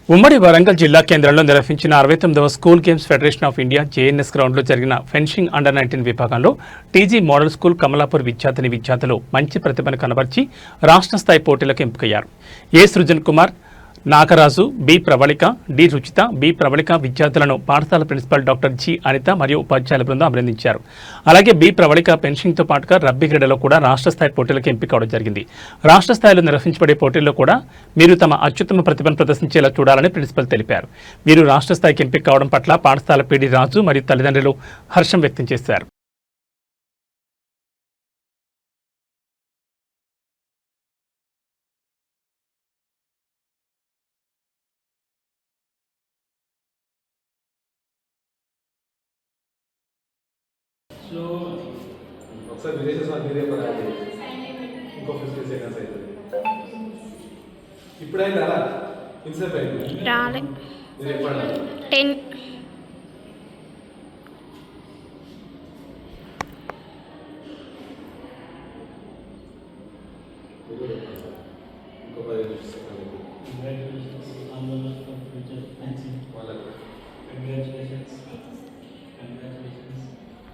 ఉమ్మడి వరంగల్ జిల్లా కేంద్రంలో నిర్వహించిన 69వ school games federation of India JNS గ్రౌండ్లో జరిగిన ఫెన్సింగ్ అండర్ 19 విభాగంలో టీజీ మోడల్ స్కూల్ కమలాపూర్ విద్యార్థులు మంచి ప్రతిభను కనబర్చి రాష్ట్ర స్థాయి పోటీలకు ఎంపికయ్యారు. A Srujan Kumar, Nagaraju, B Pravalika, D Ruchitha, B Pravalika విద్యార్థులను పాఠశాల ప్రిన్సిపల్ డాక్టర్ జి అనిత మరియు ఉపాధ్యాయుల బృందం అభినందించారు. అలాగే బి ప్రవళిక ఫెన్సింగ్తో పాటుగా రబ్బీ క్రీడలో కూడా రాష్ట్ర స్థాయి పోటీలకు ఎంపిక జరిగింది. రాష్ట్ర స్థాయిలో నిర్వహించబడే పోటీల్లో కూడా మీరు తమ అత్యుత్తమ ప్రతిభను ప్రదర్శించేలా చూడాలని ప్రిన్సిపల్ తెలిపారు. వీరు రాష్ట్ర స్థాయికి ఎంపిక కావడం పట్ల పాఠశాల పీడి రాజు మరియు తల్లిదండ్రులు హర్షం వ్యక్తం చేశారు. ఒకసారి విలేజెస్ మీరే పడాలి. ఇంకో 50 సెకండ్స్ అవుతుంది. ఇప్పుడైనా ఇన్సెప్ అయింది రాలే. మీరు ఎప్పుడు 10 ఇంకో 10 సెకండ్స్.